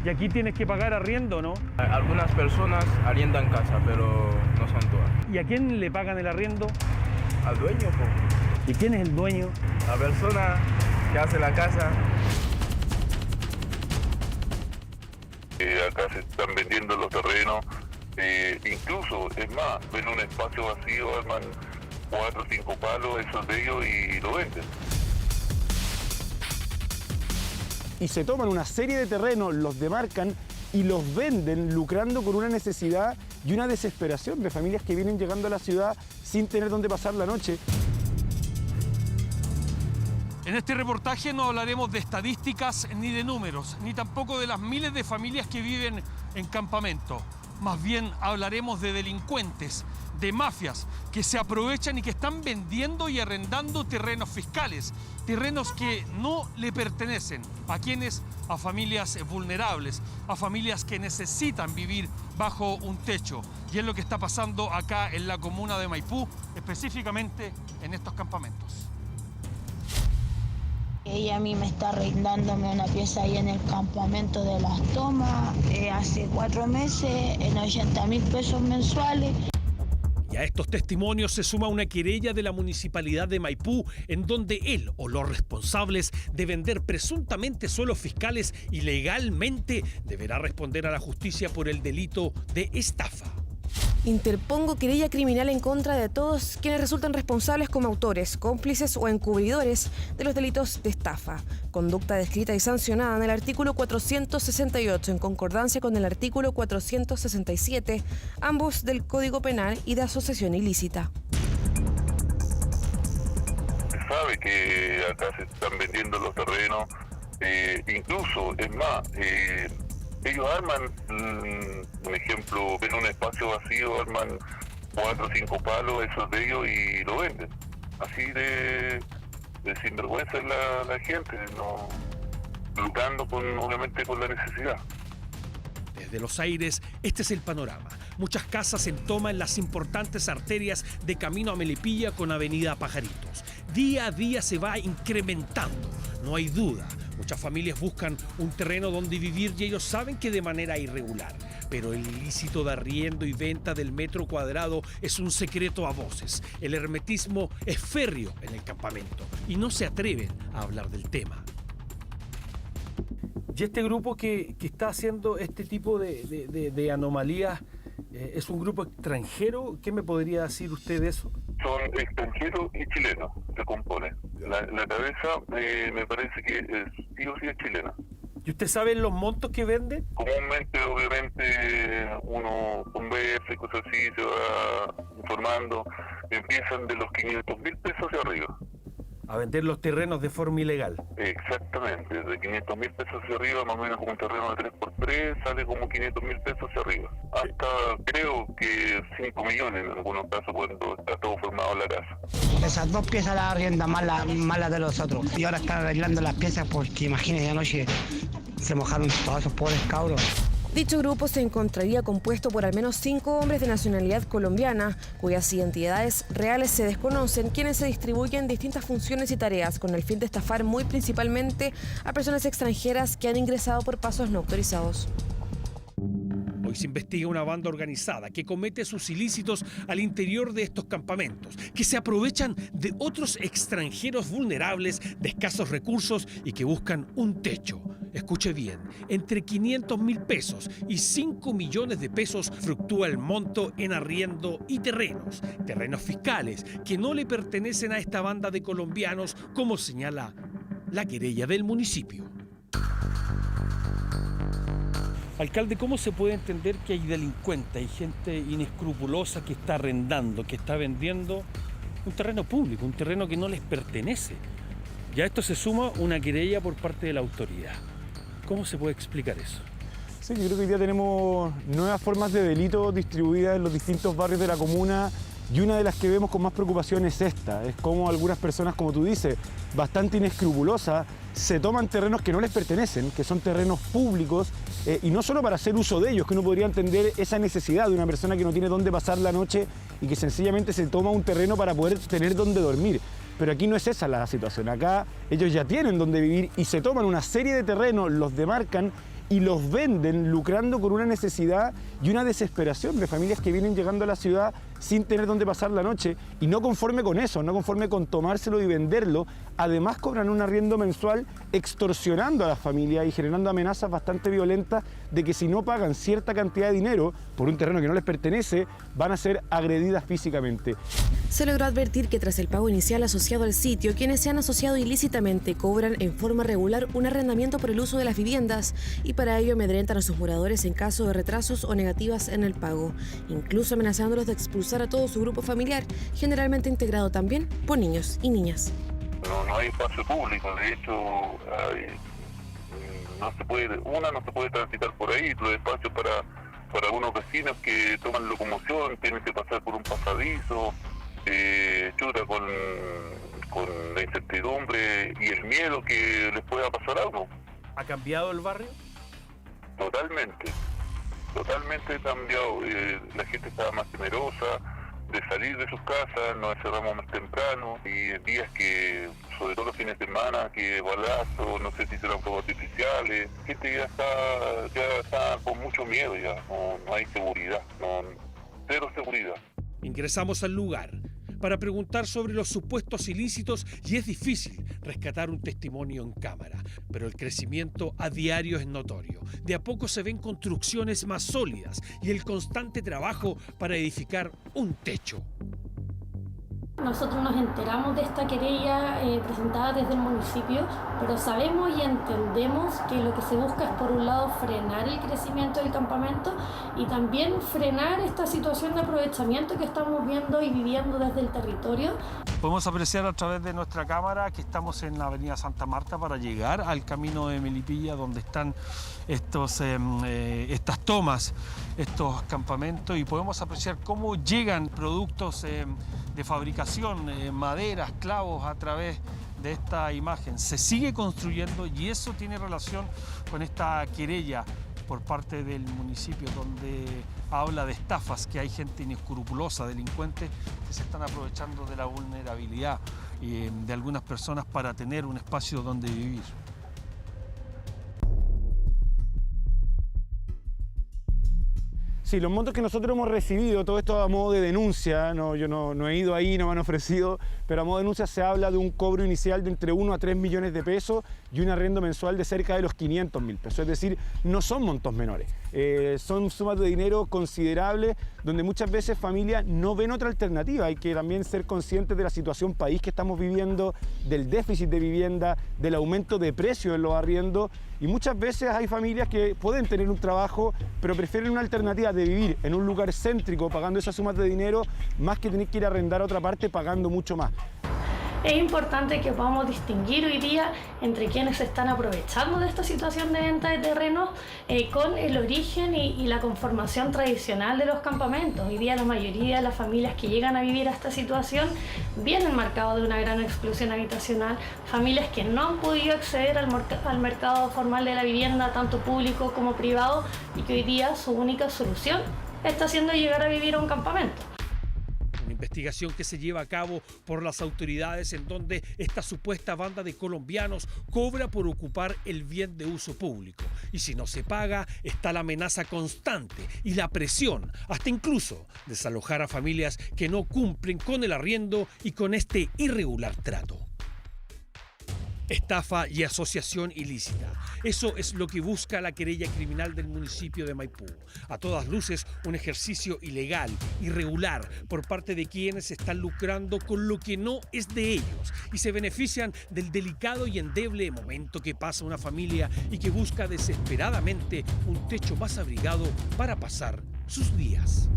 Y aquí tienes que pagar arriendo, ¿no? Algunas personas arriendan casa, pero no son todas. ¿Y a quién le pagan el arriendo? Al dueño, po. ¿Y quién es el dueño? La persona que hace la casa. Acá se están vendiendo los terrenos, incluso, es más, ven un espacio vacío, arman 4 o 5 palos, esos de ellos, y lo venden. Y se toman una serie de terrenos, los demarcan y los venden, lucrando con una necesidad y una desesperación de familias que vienen llegando a la ciudad sin tener dónde pasar la noche. En este reportaje no hablaremos de estadísticas ni de números, ni tampoco de las miles de familias que viven en campamento. Más bien hablaremos de delincuentes, de mafias que se aprovechan y que están vendiendo y arrendando terrenos fiscales, terrenos que no le pertenecen. ¿A quiénes? A familias vulnerables, a familias que necesitan vivir bajo un techo. Y es lo que está pasando acá en la comuna de Maipú, específicamente en estos campamentos. Ella a mí me está arrendándome una pieza ahí en el campamento de Las Tomas hace 4 meses en 80.000 pesos mensuales. Y a estos testimonios se suma una querella de la Municipalidad de Maipú en donde él o los responsables de vender presuntamente suelos fiscales ilegalmente deberá responder a la justicia por el delito de estafa. Interpongo querella criminal en contra de todos quienes resultan responsables como autores, cómplices o encubridores de los delitos de estafa. Conducta descrita y sancionada en el artículo 468 en concordancia con el artículo 467, ambos del Código Penal y de asociación ilícita. Se sabe que acá se están vendiendo los terrenos, incluso, es más, ellos arman, un ejemplo, ven un espacio vacío, arman 4 o 5 palos, esos de ellos, y lo venden. Así de sinvergüenza es la gente, no, lucrando obviamente con la necesidad. Desde Los Aires, este es el panorama. Muchas casas en toma en las importantes arterias de camino a Melipilla con avenida Pajaritos. Día a día se va incrementando, no hay duda. Muchas familias buscan un terreno donde vivir y ellos saben que de manera irregular. Pero el ilícito de arriendo y venta del metro cuadrado es un secreto a voces. El hermetismo es férreo en el campamento y no se atreven a hablar del tema. Y este grupo que está haciendo este tipo de anomalías, ¿es un grupo extranjero? ¿Qué me podría decir usted de eso? Son extranjeros y chilenos, se compone. La cabeza me parece que sí o sí es chilena. ¿Y usted sabe los montos que vende? Comúnmente, obviamente, uno conversa y cosas así, se va informando. Empiezan de los 500.000 pesos hacia arriba. A vender los terrenos de forma ilegal. Exactamente, de 500.000 pesos hacia arriba, más o menos como un terreno de 3x3, sale como 500.000 pesos hacia arriba. Hasta creo que 5 millones en algunos casos cuando está todo formado en la casa. Esas 2 piezas las arriendan más las de los otros. Y ahora están arreglando las piezas porque imagínense, anoche se mojaron todos esos pobres cabros. Dicho grupo se encontraría compuesto por al menos 5 hombres de nacionalidad colombiana, cuyas identidades reales se desconocen, quienes se distribuyen distintas funciones y tareas con el fin de estafar muy principalmente a personas extranjeras que han ingresado por pasos no autorizados. Hoy se investiga una banda organizada que comete sus ilícitos al interior de estos campamentos, que se aprovechan de otros extranjeros vulnerables de escasos recursos y que buscan un techo. Escuche bien, entre 500.000 pesos y 5 millones de pesos fluctúa el monto en arriendo y terrenos fiscales que no le pertenecen a esta banda de colombianos, como señala la querella del municipio. Alcalde, ¿cómo se puede entender que hay delincuentes, hay gente inescrupulosa que está arrendando, que está vendiendo un terreno público, un terreno que no les pertenece? Y a esto se suma una querella por parte de la autoridad. ¿Cómo se puede explicar eso? Sí, yo creo que hoy día tenemos nuevas formas de delito distribuidas en los distintos barrios de la comuna y una de las que vemos con más preocupación es esta, es como algunas personas, como tú dices, bastante inescrupulosas, se toman terrenos que no les pertenecen, que son terrenos públicos, y no solo para hacer uso de ellos, que uno podría entender esa necesidad de una persona que no tiene dónde pasar la noche y que sencillamente se toma un terreno para poder tener dónde dormir. Pero aquí no es esa la situación. Acá ellos ya tienen donde vivir y se toman una serie de terrenos, los demarcan y los venden lucrando con una necesidad y una desesperación de familias que vienen llegando a la ciudad sin tener dónde pasar la noche, y no conforme con eso, no conforme con tomárselo y venderlo, además cobran un arriendo mensual extorsionando a las familias y generando amenazas bastante violentas de que si no pagan cierta cantidad de dinero por un terreno que no les pertenece, van a ser agredidas físicamente. Se logró advertir que tras el pago inicial asociado al sitio, quienes se han asociado ilícitamente cobran en forma regular un arrendamiento por el uso de las viviendas y para ello amedrentan a sus moradores en caso de retrasos o negativas en el pago, incluso amenazándolos de expulsar a todo su grupo familiar, generalmente integrado también por niños y niñas. No hay espacio público, de hecho no se puede transitar por ahí, los espacios para algunos vecinos que toman locomoción tienen que pasar por un pasadizo, con la incertidumbre y el miedo que les pueda pasar algo. ¿Ha cambiado el barrio? Totalmente cambiado. La gente estaba más temerosa de salir de sus casas, nos encerramos más temprano y días que, sobre todo los fines de semana, que balazos, no sé si serán fuegos artificiales, la gente ya está con mucho miedo, ya no hay seguridad, cero seguridad. Ingresamos al lugar para preguntar sobre los supuestos ilícitos y es difícil rescatar un testimonio en cámara, pero el crecimiento a diario es notorio. De a poco se ven construcciones más sólidas y el constante trabajo para edificar un techo. Nosotros nos enteramos de esta querella presentada desde el municipio, pero sabemos y entendemos que lo que se busca es, por un lado, frenar el crecimiento del campamento y también frenar esta situación de aprovechamiento que estamos viendo y viviendo desde el territorio. Podemos apreciar a través de nuestra cámara que estamos en la avenida Santa Marta para llegar al camino de Melipilla, donde están estas tomas, estos campamentos, y podemos apreciar cómo llegan productos de fabricación, maderas, clavos, a través de esta imagen. Se sigue construyendo y eso tiene relación con esta querella por parte del municipio, donde habla de estafas, que hay gente inescrupulosa, delincuentes que se están aprovechando de la vulnerabilidad de algunas personas para tener un espacio donde vivir. Sí, los montos que nosotros hemos recibido, todo esto a modo de denuncia, yo no he ido ahí, no me han ofrecido, pero a modo de denuncia se habla de un cobro inicial de entre 1 a 3 millones de pesos y un arriendo mensual de cerca de los 500.000 pesos, es decir, no son montos menores, son sumas de dinero considerables donde muchas veces familias no ven otra alternativa. Hay que también ser conscientes de la situación país que estamos viviendo, del déficit de vivienda, del aumento de precios en los arriendos, y muchas veces hay familias que pueden tener un trabajo pero prefieren una alternativa de vivir en un lugar céntrico pagando esas sumas de dinero más que tener que ir a arrendar a otra parte pagando mucho más. Es importante que podamos distinguir hoy día entre quienes se están aprovechando de esta situación de venta de terrenos con el origen y la conformación tradicional de los campamentos. Hoy día la mayoría de las familias que llegan a vivir a esta situación vienen marcados de una gran exclusión habitacional, familias que no han podido acceder al mercado formal de la vivienda, tanto público como privado, y que hoy día su única solución está siendo llegar a vivir a un campamento. Una investigación que se lleva a cabo por las autoridades en donde esta supuesta banda de colombianos cobra por ocupar el bien de uso público. Y si no se paga, está la amenaza constante y la presión, hasta incluso desalojar a familias que no cumplen con el arriendo y con este irregular trato. Estafa y asociación ilícita. Eso es lo que busca la querella criminal del municipio de Maipú. A todas luces, un ejercicio ilegal, irregular, por parte de quienes están lucrando con lo que no es de ellos y se benefician del delicado y endeble momento que pasa una familia y que busca desesperadamente un techo más abrigado para pasar sus días.